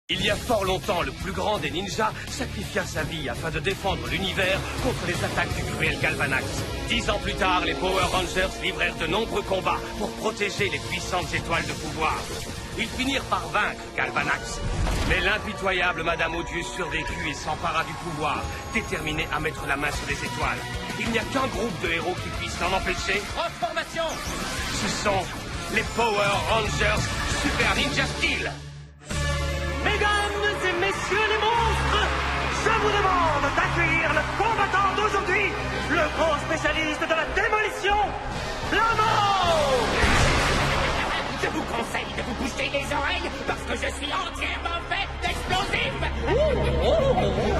Il y a fort longtemps, le plus grand des ninjas sacrifia sa vie afin de défendre l'univers contre les attaques du cruel Galvanax. 10 ans plus tard, les Power Rangers livrèrent de nombreux combats pour protéger les puissantes étoiles de pouvoir. Ils finirent par vaincre Galvanax. Mais l'impitoyable Madame Odieux survécut et s'empara du pouvoir, déterminée à mettre la main sur les étoiles. Il n'y a qu'un groupe de héros qui puisse l'en empêcher. Transformation! Ce sont les Power Rangers Super Ninja Steel. Mesdames et messieurs les monstres, je vous demande d'accueillir le combattant d'aujourd'hui, le grand spécialiste de la démolition, Blammo! Je vous conseille de vous boucher les oreilles parce que je suis entièrement fait d'explosifs.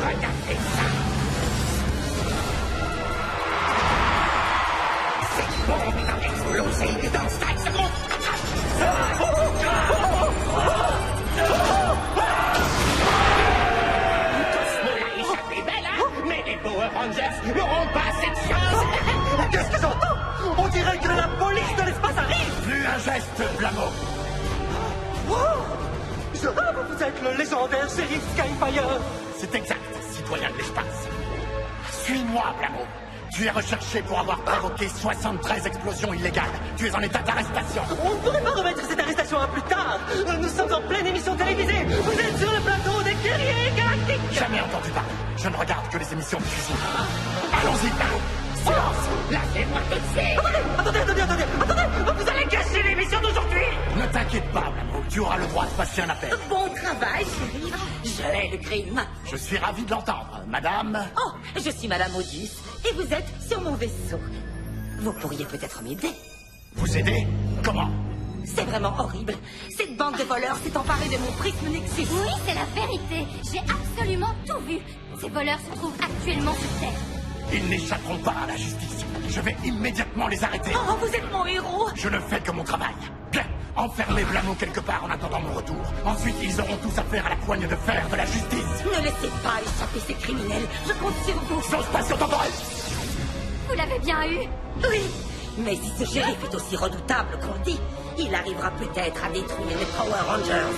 Regardez ça. Cette bombe va exploser dans 5 secondes. Cosmo l'a échappé belle, hein? Mais les Power Rangers n'auront pas cette chance. Qu'est-ce que j'entends? On dirait que la police de l'espace arrive! Plus un geste, Blammo. Wow! Je rêve, vous êtes le légendaire shérif Skyfire! C'est exact, citoyen de l'espace. Suis-moi, Blammo. Tu es recherché pour avoir provoqué 73 explosions illégales. Tu es en état d'arrestation. On ne pourrait pas remettre cette arrestation à plus tard! Nous sommes en pleine émission télévisée! Vous êtes sur le plateau des guerriers galactiques! Jamais entendu parler. Je ne regarde que les émissions de cuisine. Allons-y, Blammo. Silence! Lâchez-moi tout de suite! Attendez! Vous allez gâcher l'émission d'aujourd'hui! Ne t'inquiète pas, Blammo. Tu auras le droit de passer un appel. Bon travail, chérie. Je hais le crime. Je suis ravi de l'entendre, madame. Oh, je suis Madame Odus et vous êtes sur mon vaisseau. Vous pourriez peut-être m'aider. Vous aider? Comment? C'est vraiment horrible. Cette bande de voleurs s'est emparée de mon prisme Nexus. Oui, c'est la vérité. J'ai absolument tout vu. Ces voleurs se trouvent actuellement sur Terre. Ils n'échapperont pas à la justice. Je vais immédiatement les arrêter. Oh, vous êtes mon héros. Je ne fais que mon travail. Bien, enfermez Blammo quelque part en attendant mon retour. Ensuite, ils auront tous affaire à la poigne de fer de la justice. Ne laissez pas échapper ces criminels. Je compte sur vous. Chose passion temporelle. Vous l'avez bien eu? Oui. Mais si ce shérif est aussi redoutable qu'on dit, il arrivera peut-être à détruire les Power Rangers.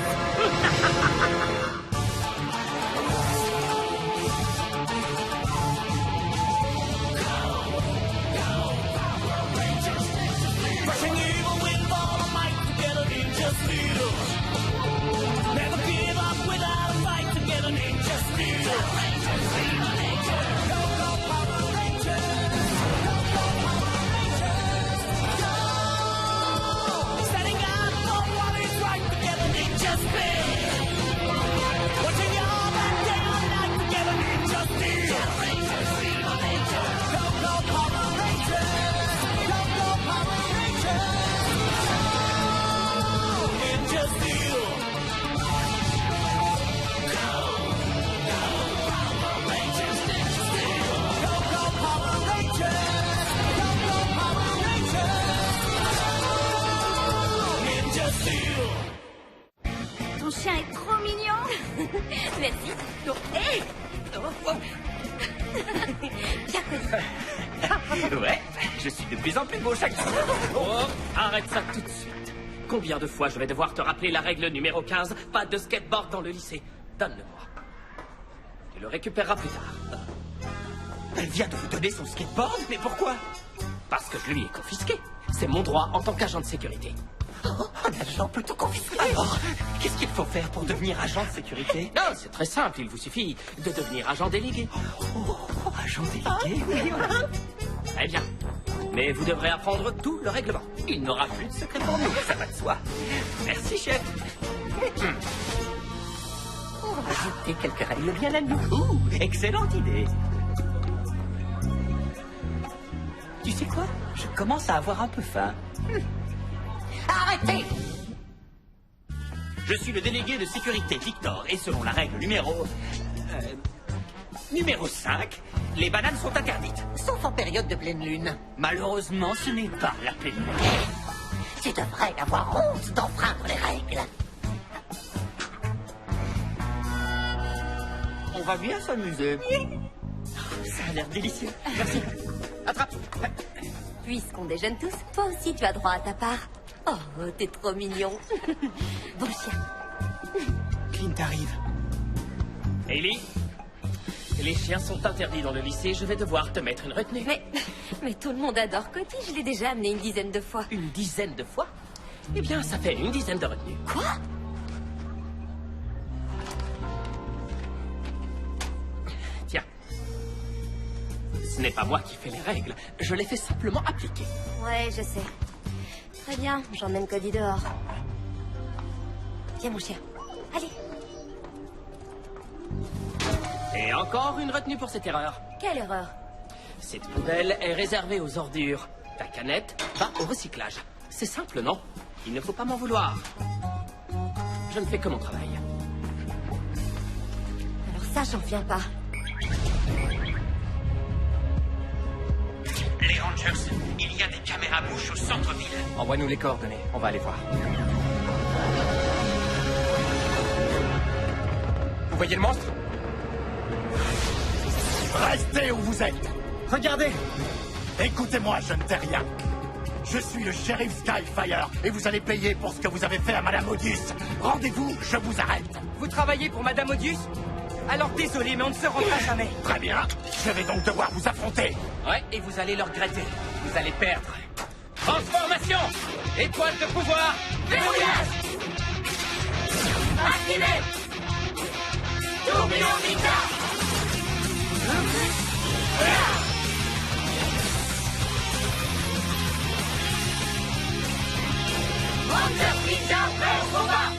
Ton chien est trop mignon. Merci. Oh, hé Bien connu. Ouais, je suis de plus en plus beau chaque jour. Oh, arrête ça tout de suite. Combien de fois je vais devoir te rappeler la règle numéro 15? Pas de skateboard dans le lycée. Donne-le-moi. Tu le récupéreras plus tard. Elle vient de vous donner son skateboard, mais pourquoi? Parce que je lui ai confisqué. C'est mon droit en tant qu'agent de sécurité. Un agent peut tout confisquer. Alors, qu'est-ce qu'il faut faire pour devenir agent de sécurité? Non, c'est très simple. Il vous suffit de devenir agent délégué. Oh, agent délégué, oui. Très bien. Mais vous devrez apprendre tout le règlement. Il n'aura plus de secret pour nous, ça va de soi. Merci, chef. On va ajouter quelques règles bien à nous. Ouh, excellente idée. Tu sais quoi? Je commence à avoir un peu faim. Arrêtez! Je suis le délégué de sécurité Victor, et selon la règle numéro 5, les bananes sont interdites. Sauf en période de pleine lune. Malheureusement, ce n'est pas la pleine lune. Tu devrais avoir honte d'enfreindre les règles. On va bien s'amuser. Ça a l'air délicieux. Merci. Attrape. Puisqu'on déjeune tous, toi aussi tu as droit à ta part. Oh, t'es trop mignon. Bon chien. Clint arrive. Hailey, les chiens sont interdits dans le lycée, je vais devoir te mettre une retenue. Mais tout le monde adore Cody, je l'ai déjà amené une dizaine de fois. Une dizaine de fois? Eh bien, ça fait une dizaine de retenues. Quoi? Tiens. Ce n'est pas moi qui fais les règles, je les fais simplement appliquer. Ouais, je sais. Très bien, j'emmène Cody dehors. Viens, mon chien. Allez. Et encore une retenue pour cette erreur. Quelle erreur? Cette poubelle est réservée aux ordures. Ta canette va au recyclage. C'est simple, non? Il ne faut pas m'en vouloir. Je ne fais que mon travail. Alors ça, j'en reviens pas. Les Rangers, il y a des caméras mouches au centre-ville. Envoie-nous les coordonnées, on va aller voir. Vous voyez le monstre? Restez où vous êtes. Regardez! Écoutez-moi, je ne tais rien. Je suis le shérif Skyfire et vous allez payer pour ce que vous avez fait à Madame Odious. Rendez-vous, je vous arrête. Vous travaillez pour Madame Odious? Alors désolé, mais on ne se rendra jamais. Très bien, je vais donc devoir vous affronter. Ouais, et vous allez le regretter. Vous allez perdre. Transformation! Étoile de pouvoir! Verrouillage! Activez! Tourbillon Ninja! Ranger Ninja prêt au combat!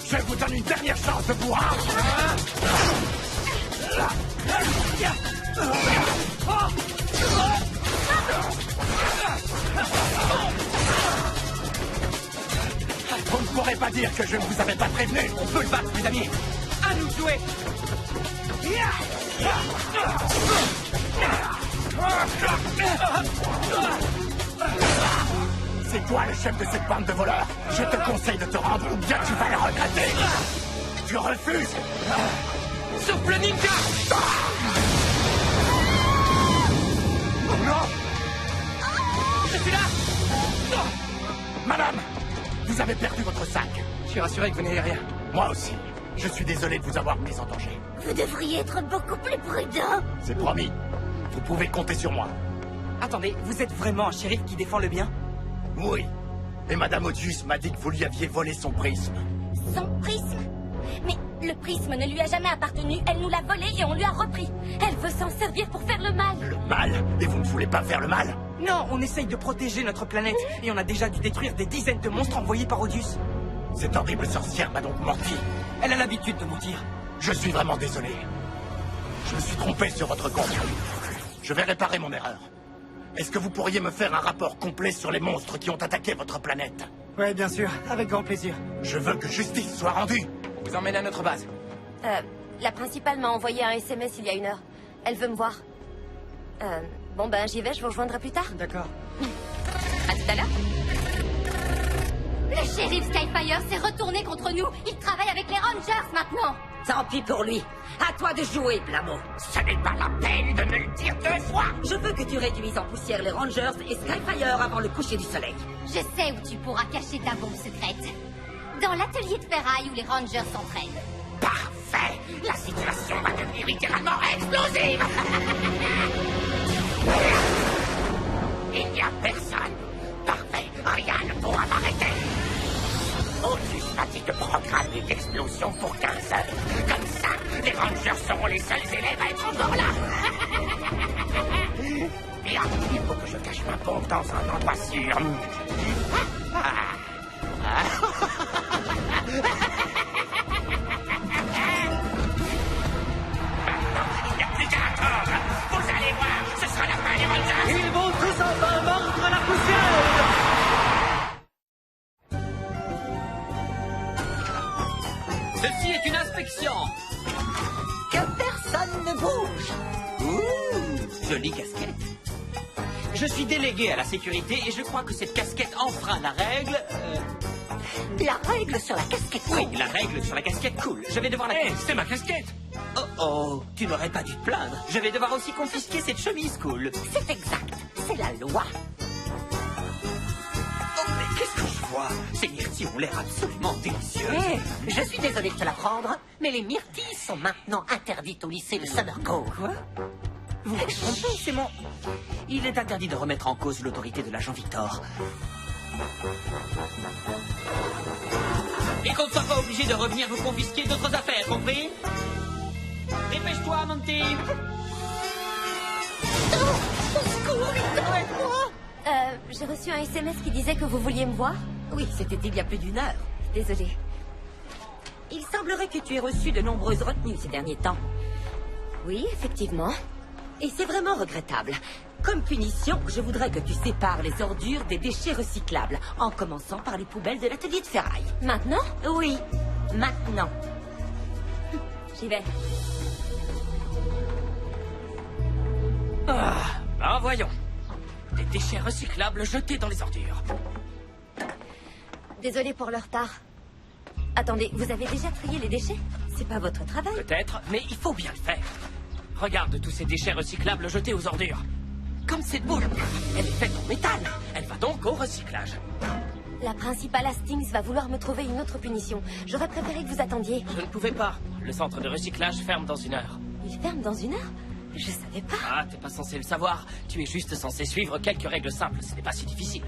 Je vous donne une dernière chance de vous rendre. Vous ne pourrez pas dire que je ne vous avais pas prévenu. On peut le battre, mes amis. À nous de jouer. C'est toi le chef de cette bande de voleurs. Je te conseille de te rendre ou bien tu vas le regretter. Tu refuses. Souffle ninja! Non. Je suis là! Madame, vous avez perdu votre sac. Je suis rassuré que vous n'ayez rien. Moi aussi. Je suis désolé de vous avoir mis en danger. Vous devriez être beaucoup plus prudent. C'est promis. Vous pouvez compter sur moi. Attendez, vous êtes vraiment un shérif qui défend le bien? Oui. Et Madame Odious m'a dit que vous lui aviez volé son prisme. Son prisme? Mais le prisme ne lui a jamais appartenu. Elle nous l'a volé et on lui a repris. Elle veut s'en servir pour faire le mal. Le mal? Et vous ne voulez pas faire le mal? Non, on essaye de protéger notre planète. Et on a déjà dû détruire des dizaines de monstres envoyés par Odious. Cette horrible sorcière m'a donc menti. Elle a l'habitude de mentir. Je suis vraiment désolé. Je me suis trompé sur votre compte. Je vais réparer mon erreur. Est-ce que vous pourriez me faire un rapport complet sur les monstres qui ont attaqué votre planète? Ouais, bien sûr, avec grand plaisir. Je veux que justice soit rendue. On vous emmène à notre base. La principale m'a envoyé un SMS il y a 1 heure. Elle veut me voir. Bon ben j'y vais, je vous rejoindrai plus tard. D'accord. À tout à l'heure. Le shérif Skyfire s'est retourné contre nous. Il travaille avec les Rangers maintenant. Tant pis pour lui. À toi de jouer, Blamo. Ce n'est pas la peine de me le dire 2 fois. Je veux que tu réduises en poussière les Rangers et Skyfire avant le coucher du soleil. Je sais où tu pourras cacher ta bombe secrète. Dans l'atelier de ferraille où les Rangers s'entraînent. Parfait. La situation va devenir littéralement explosive. Il n'y a personne. Parfait. Rien ne pourra m'arrêter. Odious m'a dit de programmer l'explosion pour 15 heures. Comme ça, les Rangers seront les seuls élèves à être encore là. Bien, il faut que je cache ma bombe dans un endroit sûr. Il n'y a plus qu'à attendre. Vous allez voir, ce sera la fin des Rangers. Ils vont tous enfin mordre la poussière! Ceci est une inspection. Que personne ne bouge. Ouh, jolie casquette. Je suis délégué à la sécurité et je crois que cette casquette enfreint la règle. La règle sur la casquette. Oui, la règle sur la casquette cool. Je vais devoir la... Hé, c'est ma casquette. Oh oh, tu n'aurais pas dû te plaindre. Je vais devoir aussi confisquer cette chemise cool. C'est exact. C'est la loi. Quoi? Ces myrtilles ont l'air absolument délicieuses. Je suis désolé de te l'apprendre, mais les myrtilles sont maintenant interdites au lycée de Summer Cove. Quoi? Vous vous trompez, c'est mon... Il est interdit de remettre en cause l'autorité de l'agent Victor. Et qu'on ne soit pas obligé de revenir vous confisquer d'autres affaires, compris? Dépêche-toi, Monty. J'ai reçu un SMS qui disait que vous vouliez me voir. Oui, c'était il y a plus d'1 heure. Désolée. Il semblerait que tu aies reçu de nombreuses retenues ces derniers temps. Oui, effectivement. Et c'est vraiment regrettable. Comme punition, je voudrais que tu sépares les ordures des déchets recyclables, en commençant par les poubelles de l'atelier de ferraille. Maintenant? Oui, maintenant. J'y vais. Ah, voyons. Des déchets recyclables jetés dans les ordures. Désolée pour le retard. Attendez, vous avez déjà trié les déchets? C'est pas votre travail. Peut-être, mais il faut bien le faire. Regarde tous ces déchets recyclables jetés aux ordures. Comme cette boule. Elle est faite en métal. Elle va donc au recyclage. La principale Hastings va vouloir me trouver une autre punition. J'aurais préféré que vous attendiez. Je ne pouvais pas. Le centre de recyclage ferme dans 1 heure. Il ferme dans 1 heure? Je savais pas. Ah, t'es pas censé le savoir. Tu es juste censé suivre quelques règles simples. Ce n'est pas si difficile.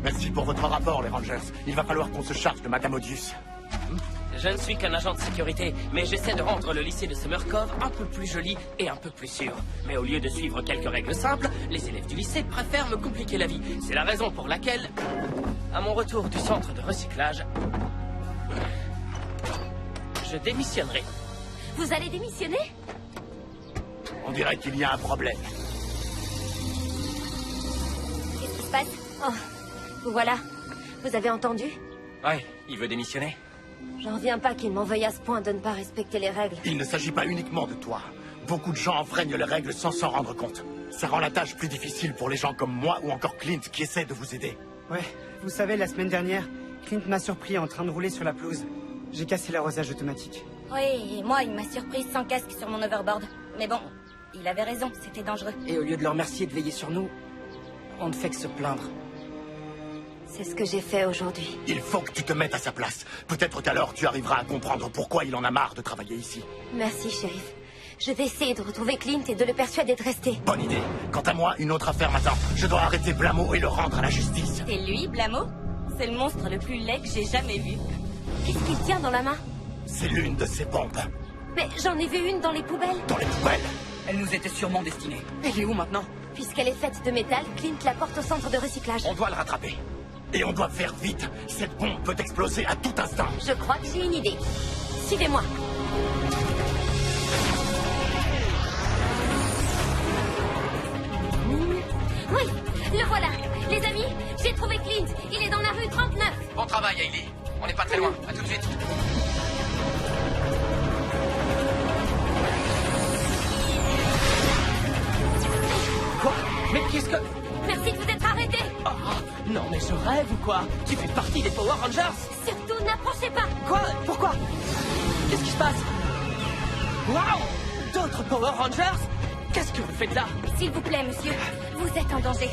Merci pour votre rapport, les Rangers. Il va falloir qu'on se charge de Madame Odius. Je ne suis qu'un agent de sécurité, mais j'essaie de rendre le lycée de Summer Cove un peu plus joli et un peu plus sûr. Mais au lieu de suivre quelques règles simples, les élèves du lycée préfèrent me compliquer la vie. C'est la raison pour laquelle, à mon retour du centre de recyclage, je démissionnerai. Vous allez démissionner? On dirait qu'il y a un problème. Qu'est-ce qui se passe? Oh, voilà. Vous avez entendu? Ouais, il veut démissionner. J'en reviens pas qu'il m'en veuille à ce point de ne pas respecter les règles. Il ne s'agit pas uniquement de toi. Beaucoup de gens enfreignent les règles sans s'en rendre compte. Ça rend la tâche plus difficile pour les gens comme moi ou encore Clint qui essaient de vous aider. Ouais, vous savez, la semaine dernière, Clint m'a surpris en train de rouler sur la pelouse. J'ai cassé l'arrosage automatique. Oui, et moi, il m'a surprise sans casque sur mon overboard. Mais bon, il avait raison, c'était dangereux. Et au lieu de le remercier de veiller sur nous, on ne fait que se plaindre. C'est ce que j'ai fait aujourd'hui. Il faut que tu te mettes à sa place. Peut-être qu'alors tu arriveras à comprendre pourquoi il en a marre de travailler ici. Merci, shérif. Je vais essayer de retrouver Clint et de le persuader de rester. Bonne idée. Quant à moi, une autre affaire m'attend. Je dois arrêter Blamo et le rendre à la justice. Et lui, Blamo? C'est le monstre le plus laid que j'ai jamais vu. Qu'est-ce qu'il tient dans la main? C'est l'une de ces bombes. Mais j'en ai vu une dans les poubelles. Dans les poubelles. Elle nous était sûrement destinée. Elle est où maintenant? Puisqu'elle est faite de métal, Clint la porte au centre de recyclage. On doit le rattraper. Et on doit faire vite. Cette bombe peut exploser à tout instant. Je crois que j'ai une idée. Suivez-moi. Oui, le voilà. Les amis, j'ai trouvé Clint. Il est dans la rue 39. Bon travail, Hailey. On n'est pas très loin. À tout de suite. Quoi? Mais qu'est-ce que... Merci de vous être arrêté. Oh, non, mais je rêve ou quoi? Tu fais partie des Power Rangers? Surtout, n'approchez pas. Quoi? Pourquoi? Qu'est-ce qui se passe? Waouh! D'autres Power Rangers? Qu'est-ce que vous faites là? S'il vous plaît, monsieur, vous êtes en danger.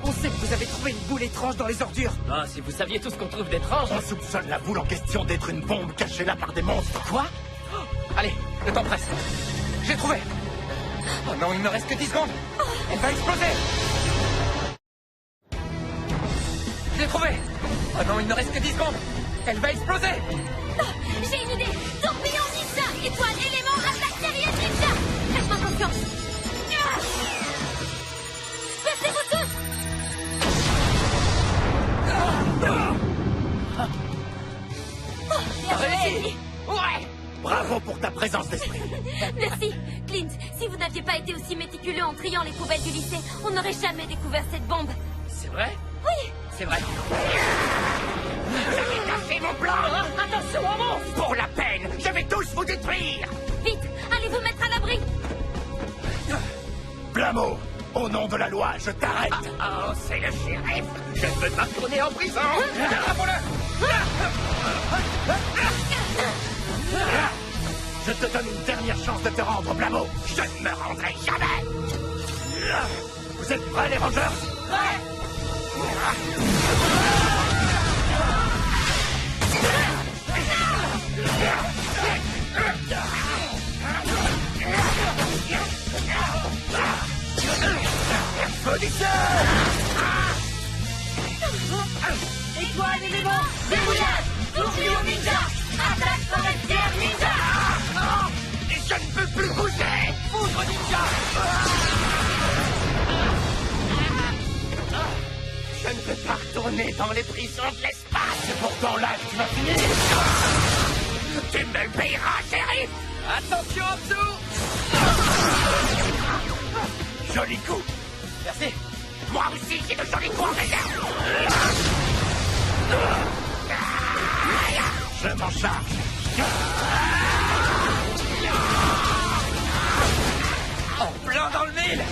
On sait que vous avez trouvé une boule étrange dans les ordures. Ah, si vous saviez tout ce qu'on trouve d'étrange. On soupçonne la boule en question d'être une bombe cachée là par des monstres. Quoi? Oh, allez, le temps presse. J'ai trouvé. Oh non, il ne me reste que 10 secondes. Elle va exploser. J'ai trouvé. Oh non, il ne reste que 10 secondes. Elle va exploser. Oh, j'ai une idée. Tourbillon ninja, étoile, élément, attaque terrienne ninja. Faites-moi confiance. Ah, passez-vous tous. Réussi. Ouais. Bravo pour ta présence d'esprit. Merci. Clint, si vous n'aviez pas été aussi méticuleux en triant les poubelles du lycée, on n'aurait jamais découvert cette bombe. C'est vrai? Oui. C'est vrai. Vous avez cassé mon plan. Attention au monstre. Pour la peine, je vais tous vous détruire. Vite, allez vous mettre à l'abri. Blamo, au nom de la loi, je t'arrête. Oh, c'est le shérif. Je ne veux pas tourner en prison. Je te donne une dernière chance de te rendre, Blamo. Je ne me rendrai jamais. Vous êtes prêts, les Rangers? Ouais. Étoile et démon, dérouillage, tourbillon ninja, attaque forestière ninja. Et je ne peux plus bouger. Foudre ninja. Je ne peux pas retourner dans les prisons de l'espace. C'est pourtant là que tu vas finir. Tu me le payeras, shérif. Attention en dessous. Joli coup. Merci. Moi aussi, j'ai de jolis coups en réserve. Je m'en charge. En plein dans le mille.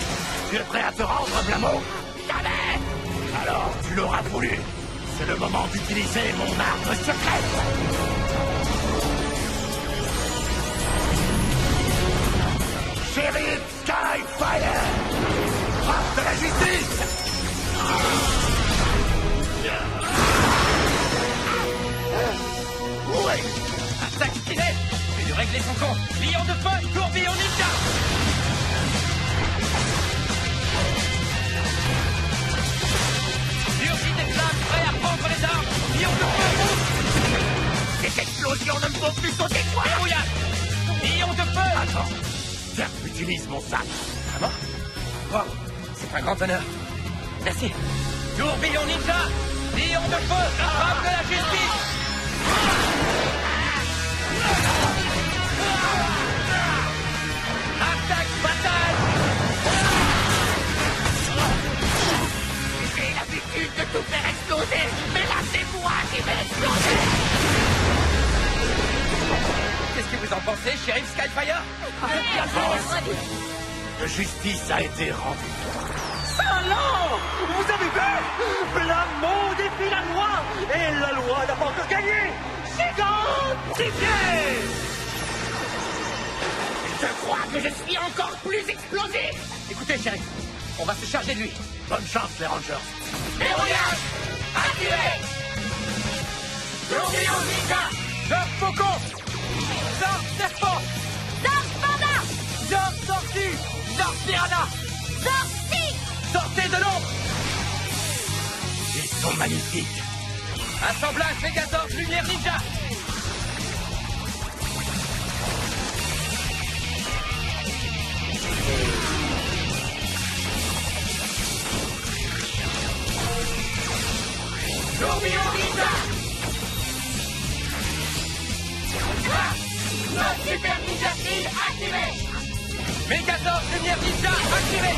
Tu es prêt à te rendre, Blamo? Jamais. Alors, tu l'auras voulu. C'est le moment d'utiliser mon arme secrète. Shérif Skyfire! Frappe de la justice! Oui! Attaque stylée. Je vais lui régler son compte. Lion de feu, tourbillon ninja. Surgit des flammes, prêt à prendre les armes. Lion de feu. Ces explosions ne me font plus sauter toi! Verrouillage. Lion de feu. Attends! Tiens, utilise mon sac. Vraiment? Wow, c'est un grand honneur. Merci. Tourbillon ninja. Lion de feu, frappe de la justice. Attaque fatale. J'ai l'habitude de tout faire exploser, mais là c'est moi qui vais exploser! Qu'est-ce que vous en pensez, shérif Skyfire? De justice a été rendue. Salon! Vous avez vu? Blamo défie la loi! Et la loi n'a pas encore gagné! Gigantifié! Je crois que je suis encore plus explosif! Écoutez, shérif, on va se charger de lui. Bonne chance, les Rangers. Verrouillage activé. Tourbillon ninja. Sors faucon. Sors serpent. Sors panda. Sors tortue. Sors piranha. Sortie. Sortez de l'ombre. Ils sont magnifiques. Assemblage Megazord lumière ninja. Tourbillon ninja. Notre super ninja steel activé. Megazord lumière ninja activé.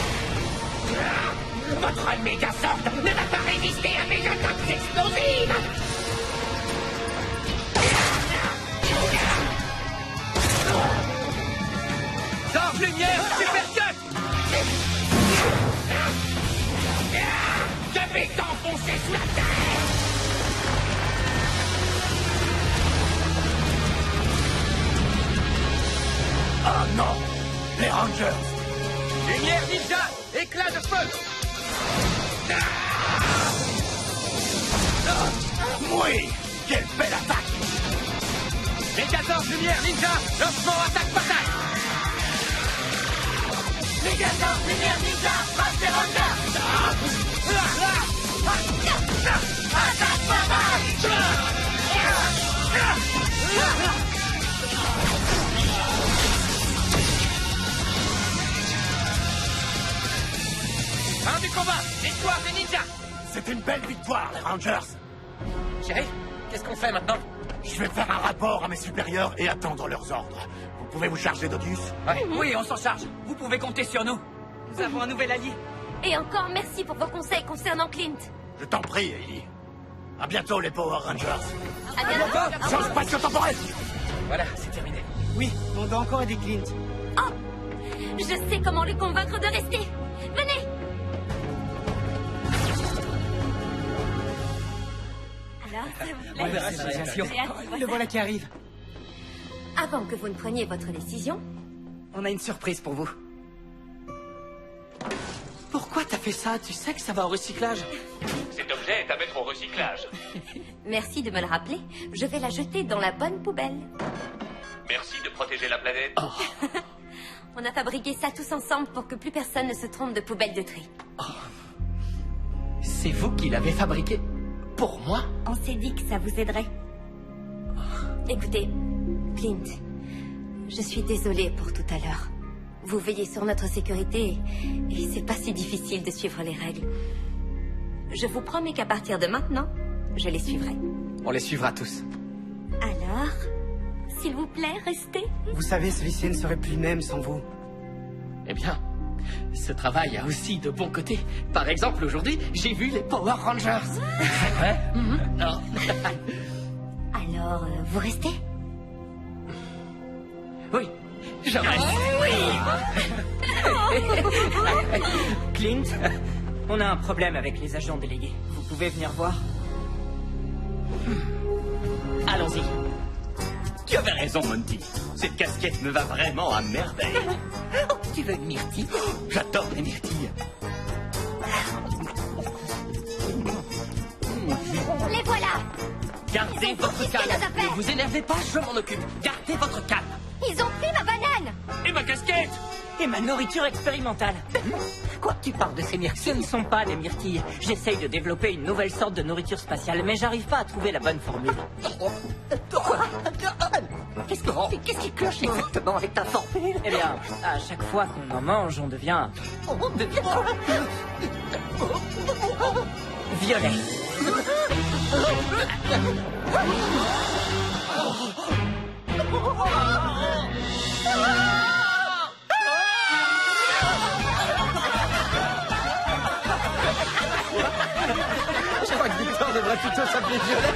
Votre Megazord ne va pas résister à mes attaques explosives! Sors lumière super cut. Je vais t'enfoncer sous la terre! Oh non! Les Rangers! Lumière ninja, éclat de feu. Oui! Quelle belle attaque! Megazord lumière ninja, lancement attaque fatale. Megazord lumière ninja, frappe des Rangers. Attaque fatale. Fin du combat, victoire des ninjas. C'est une belle victoire, les Rangers! Chérie, qu'est-ce qu'on fait maintenant? Je vais faire un rapport à mes supérieurs et attendre leurs ordres. Vous pouvez vous charger d'Odius? Oui, on s'en charge. Vous pouvez compter sur nous. Nous avons un nouvel allié. Et encore merci pour vos conseils concernant Clint. Je t'en prie, Ellie. À bientôt, les Power Rangers. À bientôt. Change spatio-temporel! Voilà, c'est terminé. Oui, on doit encore aider Clint. Oh, je sais comment le convaincre de rester. Venez. Alors, ça vous plaît? On verra sa réaction. J'ai hâte de voir Le ça. voilà qui arrive. Avant que vous ne preniez votre décision, On a une surprise pour vous. Pourquoi t'as fait ça? Tu sais que ça va au recyclage. Cet objet est à mettre au recyclage. Merci de me le rappeler. Je vais la jeter dans la bonne poubelle. Merci de protéger la planète. On a fabriqué ça tous ensemble pour que plus personne ne se trompe de poubelle de tri. C'est vous qui l'avez fabriqué? Pour moi? On s'est dit que ça vous aiderait. Écoutez, Clint, je suis désolée pour tout à l'heure. Vous veillez sur notre sécurité et c'est pas si difficile de suivre les règles. Je vous promets qu'à partir de maintenant, je les suivrai. On les suivra tous. Alors, s'il vous plaît, restez. Vous savez, celui-ci ne serait plus le même sans vous. Eh bien, ce travail a aussi de bons côtés. Par exemple, aujourd'hui, j'ai vu les Power Rangers. Ouais. Alors, vous restez? Oui, je reste. Clint, on a un problème avec les agents délégués. Vous pouvez venir voir? Allons-y. Tu avais raison, Monty. Cette casquette me va vraiment à merveille. Tu veux une myrtille? J'adore les myrtilles. Les voilà! Gardez votre confisqué calme. nos affaires. Ne vous énervez pas, je m'en occupe. Gardez votre calme. Ils ont pris ma banane! Et ma casquette? Et ma nourriture expérimentale. Quoi que tu parles de ces myrtilles? Ce ne sont pas des myrtilles. J'essaye de développer une nouvelle sorte de nourriture spatiale, mais j'arrive pas à trouver la bonne formule. Qu'est-ce qui cloche exactement avec ta formule? Eh bien, à chaque fois qu'on en mange, on devient violet. Je crois que Victor devrait plutôt s'appeler Violet.